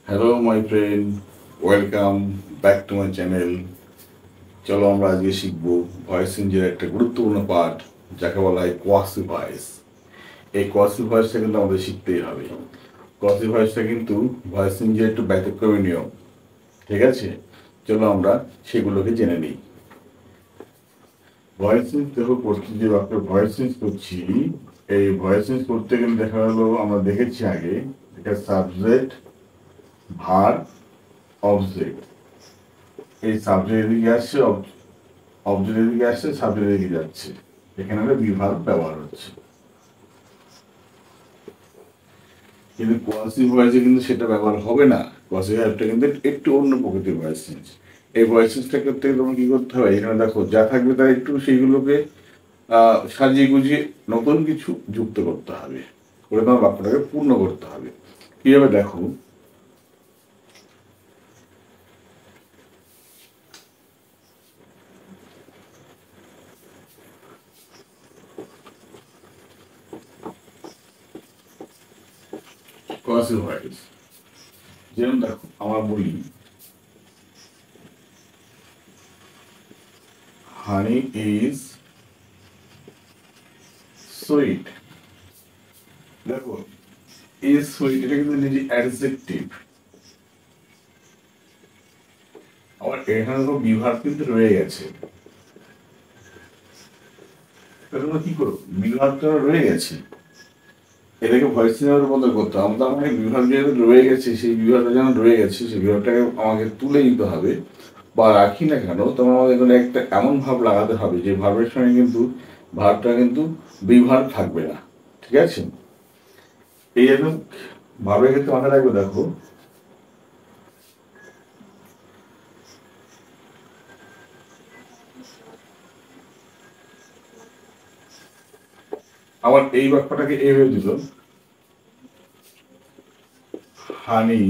Hello my friend, welcome back to my channel. চলো আমরা আজকে শিখবো ভয়েস চেঞ্জের একটা গুরুত্বপূর্ণ পার্ট, যাকে বলা হয় কোয়াসি ভয়েস। এই কোয়াসি ভয়েসটা কিন্তু আমাদের শিখতেই হবে। কোয়াসি ভয়েসটা কিন্তু ভয়েস চেঞ্জের একটু ব্যতিক্রমী নিয়ম, ঠিক আছে? চলো আমরা সেগুলোকে জেনে নিই। ভয়েস চেঞ্জ দেখো করছি, যে আপনার ভয়েস চেঞ্জ করছি, এই ভয়েস চেঞ্জ করতে গেলে দেখা গেলো আমরা দেখেছি আগে এটা সাবজেক্ট, ভার্ব, অবজেক্ট। এই সাবজেক্ট এদিকে আসছে, অবজেক্ট এদিকে আসছে, সাবজেক্ট এদিকে যাচ্ছে। এখানে একটা বিভাগ ব্যবহার হচ্ছে। কিন্তু কোয়াসি ভয়েসে কিন্তু সেটা ব্যবহার হবে না। কোয়াসি ভয়েসটা কিন্তু একটু অন্য প্রকৃতির ভয়েস চেঞ্জ। এই ভয়েস চেঞ্জটা করতে গেলে তোমার কি করতে হবে? এখানে দেখো যা থাকবে তার একটু সেইগুলোকে সাজিয়ে গুজিয়ে নতুন কিছু যুক্ত করতে হবে, করে তোমার বাক্যটাকে পূর্ণ করতে হবে। কিভাবে দেখো, কোয়াসি ভয়েস যেমন দেখো আমরা বলি হানি ইজ সুইট। দেখো ইজ সুইট এটা কিন্তু নিজে অ্যাডজেক্টিভ, আবার এখানে তো বিভাগ কিন্তু রয়ে গেছে। তোমরা কি করো, বিভাগটা রয়ে গেছে, এটাকে ভয়েস চেঞ্জার বন্ধ করতে হবে। আমাদের আমাকে বিভাগ যেহেতু রয়ে গেছে, সেই বিভাগটা যেন রয়ে গেছে, সেই বিভাগটাকে আমাকে তুলে নিতে হবে। বা রাখি না কেন, তোমার আমাদের এখানে একটা এমন ভাব লাগাতে হবে যে ভাবের সঙ্গে কিন্তু ভাবটা কিন্তু বিভাগ থাকবে না, ঠিক আছে? এই একদম ভাবের ক্ষেত্রে মাথায় রাখবে। দেখো আমার এই বাক্যটাকে এইভাবে দিল, হানি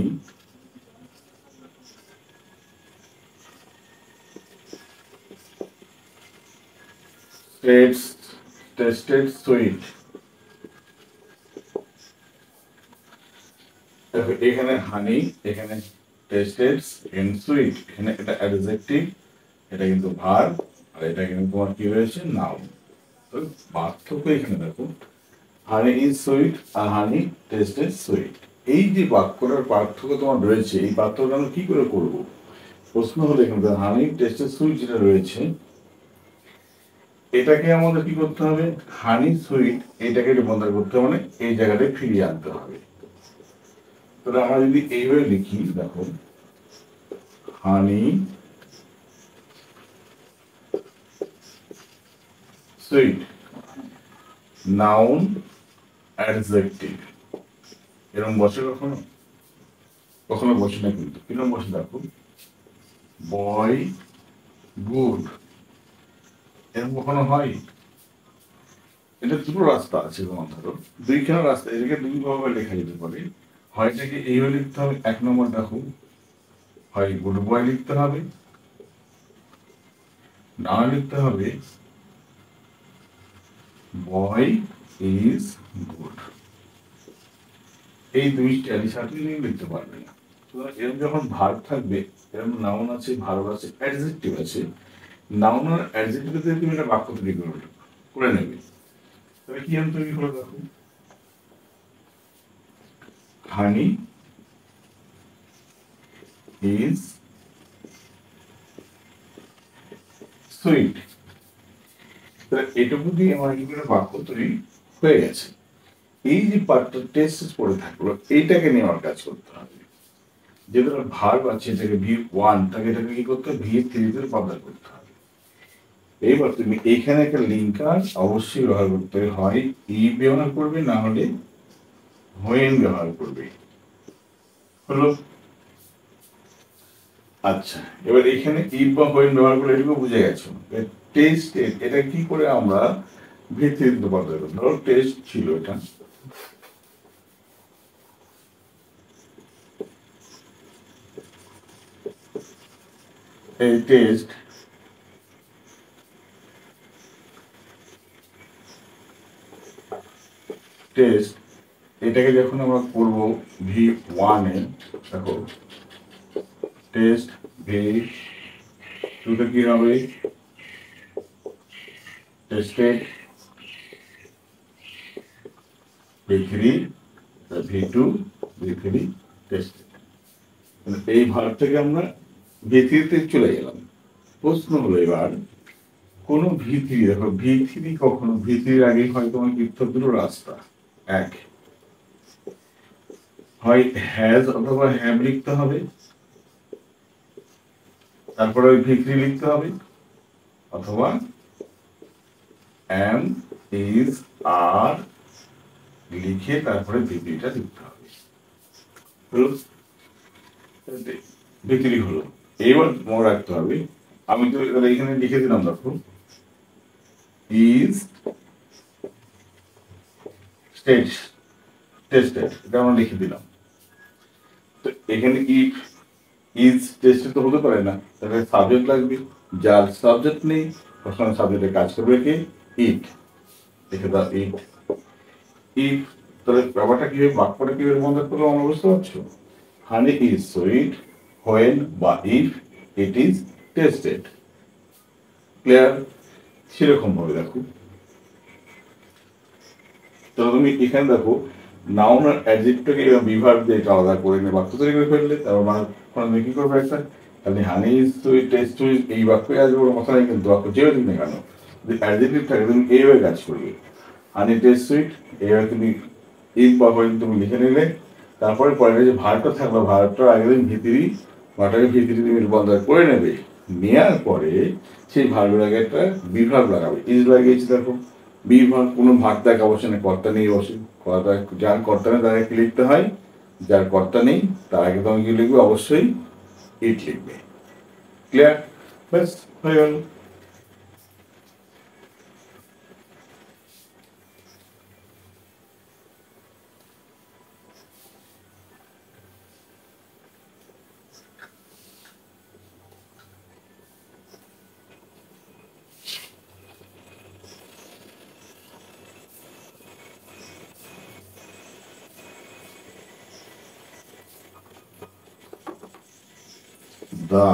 টেস্টেড সুইট। দেখো এখানে হানি, এখানে টেস্টেড, এন্ড সুইট, এখানে এটা অ্যাডজেক্টিভ, এটা কিন্তু ভার্ব, আর এটা কিন্তু তোমার কি হয়েছে, নাউন। তো পার্থক্য এখানে দেখো, হানি ইজ সুইট আর হানি টেস্টেড সুইট। এই যে বাক্যটার পার্থক্য তোমার রয়েছে, এই পার্থক্যটা আমরা কি করে করবো? প্রশ্ন হলো এখানে হানি টেস্টেড সুইট যেটা রয়েছে, এটাকে আমাদের কি করতে হবে? হানি সুইট এটাকে রূপান্তর করতে হবে, মানে এই জায়গাটায় ফিরিয়ে আনতে হবে। তাহলে আমরা যদি এইভাবে লিখি, দেখো হানি সুইট, নাউন অ্যাডজেক্টিভ, এরকম বসে কখনো? কখনো বসে না। কিন্তু কিরকম বসে দেখো, বয় গুড, এরকম কখনো হয়? এটা দুটো রাস্তা আছে তোমার, ধরো দুইখানা রাস্তা, এটাকে দুই ভাবে লেখা যেতে পারে। হয় এটাকে এইভাবে লিখতে হবে, এক নম্বর দেখো, হয় গুড বয় লিখতে হবে, না লিখতে হবে বয় ইজ গুড। এই দুইটা সাথে লিখতে পারবে না। এরকম যখন ভার্ব থাকবে, এরকম নাউন আছে, ভার্ব আছে, অ্যাডজেক্টিভ আছে, নাউন আর অ্যাডজেক্টিভ দিয়ে তুমি একটা বাক্য তৈরি করে নেবে। তবে কি আমি তৈরি করে দেখো, হানি ইজ সুইট। তাহলে এটুকু দিয়ে আমার কি করে বাক্য তৈরি হয়ে গেছে। এই যে পার্টটা টেস্ট পড়ে থাকলো, এইটাকে নিয়ে আমার কাজ করতে হবে। যেহেতু ভার্ব আছে, এটাকে ভি ওয়ান, তাকে এটাকে কি করতে হবে, ভি থ্রিতে রূপান্তর করতে হবে। এইবার তুমি এখানে একটা লিঙ্কার অবশ্যই ব্যবহার করতে হয়, ই ব্যবহার করবে, না হলে হোয়েন ব্যবহার করবে। হলো? আচ্ছা, এবার এখানে ইফ বা হোয়েন ব্যবহার করে এটুকু বুঝে গেছো। টেস্ট, এটা কি করে আমরা ভিত্তিতে রূপান্তর করবো? ধরো টেস্ট ছিল এটা, এই টেস্ট, টেস্ট এটাকে যখন আমরা করব V1 এ, দেখো টেস্ট V2 তে কি হবে, tested V3, V2 V3 tested. এই ভাগ থেকে আমরা V3 তে চলে গেলাম। প্রশ্ন হলো এবার কোন V3, দেখো V3 কখনো V3 আগে হয় তোমার দুটো রাস্তা, এক হয় হ্যাজ অথবা হ্যাভ লিখতে হবে, তারপরে ওই V3 লিখতে হবে, অথবা am is are লিখে তারপরে V3টা লিখতে হবে। V3 হলো। এইবার মনে রাখতে হবে, আমি তো এখানে লিখে দিলাম, দেখো is tested, এটা আমরা লিখে দিলাম। তো এখানে ইফ ইজ টেস্টেড তো হতে পারে না, তাহলে সাবজেক্ট লাগবে, যার সাবজেক্ট নেই তখন সাবজেক্টে কাজ করবে কি ইট, লিখে দাও ইট। ইফ, তাহলে ব্যাপারটা কি হবে, বাক্যটা কিভাবে মনে করবো আমরা বুঝতে পারছো। হানি ইজ সুইট হোয়েন বা if it is tasted. Clear? সেরকম ভাবে দেখো, তো তুমি এখানে দেখো নাউন আর অ্যাডজেক্টিভটাকে বিভাগ দিয়ে এটা আলাদা করে নিয়ে বাক্য তৈরি করে ফেললে, তারপর মানে কি করবে একটা, তাহলে হানি ইজ সুইট টেস্ট সুইট এই বাক্যে আসবে, ওর কথা নেই, কিন্তু বাক্য যেও দিন না কেন যদি অ্যাডজেক্টিভ থাকে তুমি এইভাবে কাজ করবে, হানি টেস্ট সুইট, এইভাবে তুমি ইফ বা হোয়েন তুমি লিখে নিলে, তারপরে পরে যে ভার্বটা থাকলো ভার্বটার আগে দিন ভিতরি, ভার্বটাকে ভিতরি তুমি রূপান্তর করে নেবে, নেওয়ার পরে সেই ভার্বের আগে একটা বিভাগ লাগাবে, ইজ লাগিয়েছি দেখো, বিভাগ কোনো ভাগ দেখা অবশ্যই না, কর্তা নেই অবশ্যই, কর্তা যার কর্তা নেই তার আগে লিখতে হয়, যার কর্তা নেই তার আগে তুমি কি লিখবে, অবশ্যই ইট লিখবে। ক্লিয়ার? ব্যাস হয়ে গেল। The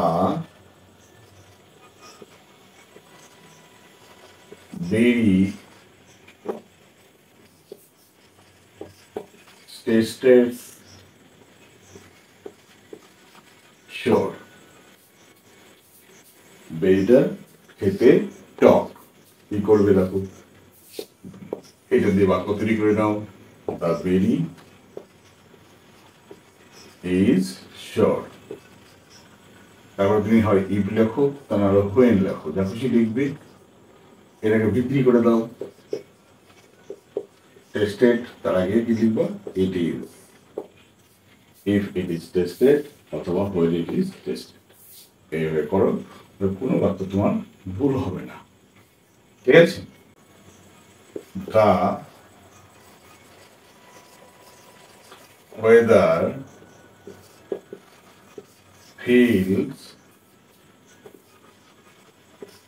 very tasted sure, বেরিটা খেতে টক, কি করবে দেখো, এটা দিয়ে বাক্য তৈরি করে নাও, দ্য বেরি ইজ শিওর, তারপর তুমি হয় ইফ লেখো, তা নাহলে হোয়েন লেখো, যা খুশি লিখবে, এটাকে বিক্রি করে দাও, টেস্টেড তার আগে কি লিখবো, it is, if it is tasted অথবা হোয়েন ইট ইজ টেস্টেড, এইভাবে করো, কোনো বাক্য তোমার ভুল হবে না। ঠিক আছে? The weather feels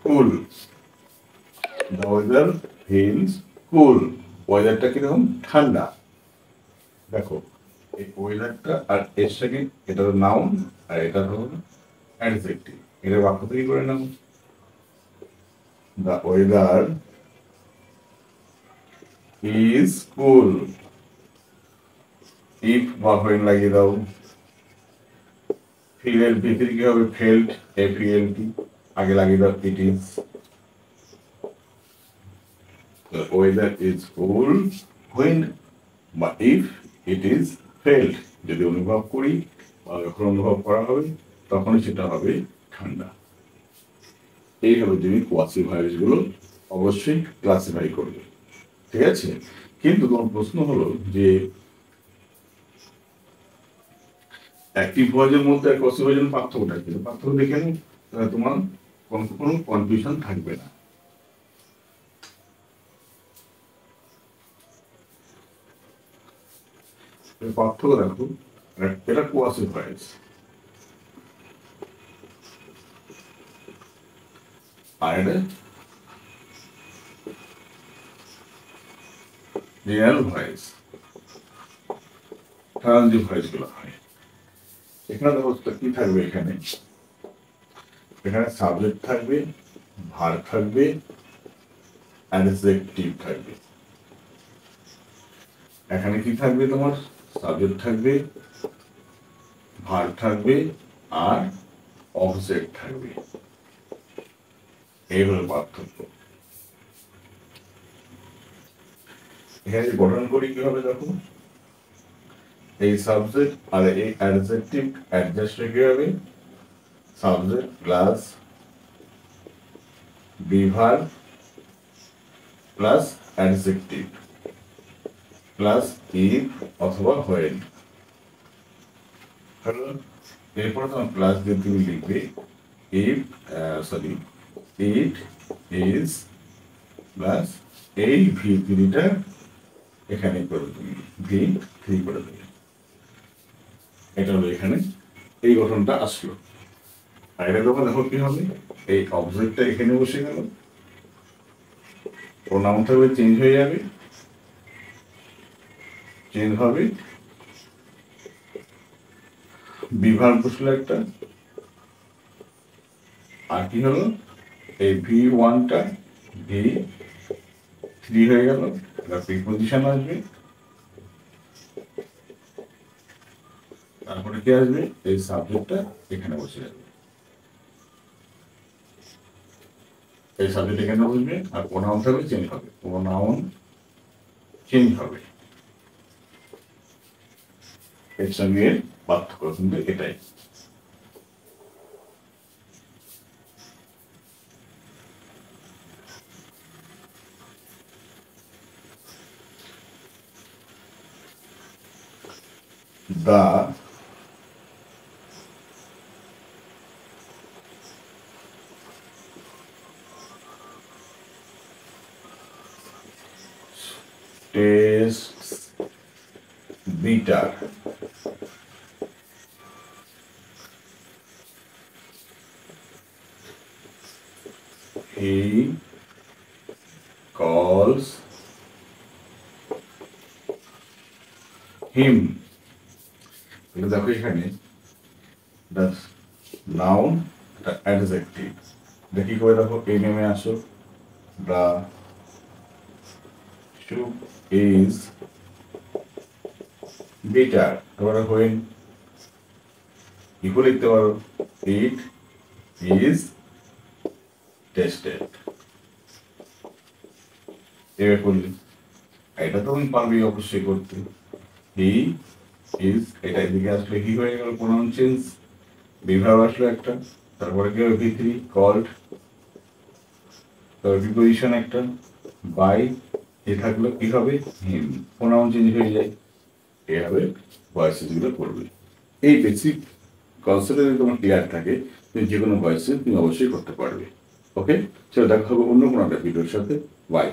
cool. The weather feels cool. ওয়েদারটা কিরকম, ঠান্ডা। দেখো এই ওয়েদারটা আর এর সাথে এটা হলো নাউন আর এটা হলো অ্যাডজেক্টিভ, এটা বাক্য তৈরি করে নাও, the weather is cool, if বা when লাগিয়ে দাও, ফিল এর ভিতরে কি হবে, ফেল্ট, FELT আগে লাগিয়ে দাও, it is, the weather is cool when বা if it is felt, যদি অনুভব করি বা যখন অনুভব করা হবে তখনই সেটা হবে ঠান্ডা। এইভাবে তুমি কোয়াসিফায়ার্স গুলো অবশ্যই ক্লাসিফাই করবে। ঠিক আছে? কিন্তু তোমার প্রশ্ন হলো যে অ্যাক্টিভ ভয়েসের মধ্যে আর প্যাসিভ ভয়েসের পার্থক্যটা কি? পার্থক্য দেখে নিই, তাহলে তোমার কোনো কনফিউশন থাকবে না। পার্থক্য দেখো, এটা কোয়াসিভ ভয়েস আর এটা রিয়েল ভয়েস। ট্রানজিটিভ ভয়েস গুলো হয়। এখানে দেখো কি থাকবে, এখানে সাবজেক্ট থাকবে, ভার্ব থাকবে, অ্যাডজেক্টিভ থাকবে। এখানে কি থাকবে, তোমার সাবজেক্ট থাকবে, ভার্ব থাকবে, আর অবজেক্ট থাকবে। এই হলো পার্থক্য। এখানে গঠন করি কিভাবে দেখো, এই সাবজেক্ট আর এই অ্যাডজেক্টিভ অ্যাডজাস্ট কি হবে, subject plus be verb plus adjective plus if অথবা হোয়েন। এরপরে তোমার প্লাস দিয়ে তুমি লিখবে ইফ ইট ইজ প্লাস এই ভি3টা এখানে করে তুমি ভি3 করে দেবে। এটা হলো এখানে এই গঠনটা আসলো। আর এটা যখন দেখো কি হবে, এই অবজেক্টটা এখানে বসে গেল, প্রোনাউন থাকবে চেঞ্জ হয়ে যাবে, চেঞ্জ হবে, বিভাগ বসলো একটা, আর কি হলো এই ভি1টা ভি3 হয়ে গেল, এটা প্রিপজিশন আসবে, তারপরে কি আসবে, এই সাবজেক্টটা এখানে বসে যাবে, এই সাবজেক্ট এখানে বসবে, আর প্রোনাউন থাকবে চেঞ্জ হবে, প্রোনাউন চেঞ্জ হবে। এর সঙ্গে পার্থক্য কিন্তু এটাই। The tastes bitter. He calls him. দেখো এখানে নাউন অ্যাডজেক্টিভ দেখি করে দেখো, এই নেমে আসো, দ্য soup is bitter, তোমরা হোয়েন ইকো লিখতে পারো, ইট ইজ টেস্টেড। এভাবে করলে এটা তো তুমি পারবে অবশ্যই করতে। হি ইজ, এটা এদিকে আসলে হি হয়ে গেল, প্রোনাউন চেঞ্জ, বিভাগ আসলো একটা, তারপরে কি হবে ভি3 কল্ড, তারপর প্রিপজিশন একটা, বাই, এ থাকলো কি হবে হিম, প্রোনাউন চেঞ্জ হয়ে যায়, এভাবে ভয়েসেস গুলো করবে। এই বেসিক কনসেপ্ট যদি তোমার ক্লিয়ার থাকে, তুমি যে কোনো ভয়েসে তুমি অবশ্যই করতে পারবে। ওকে, চলো দেখা হবে অন্য কোনো একটা ভিডিওর সাথে। বাই।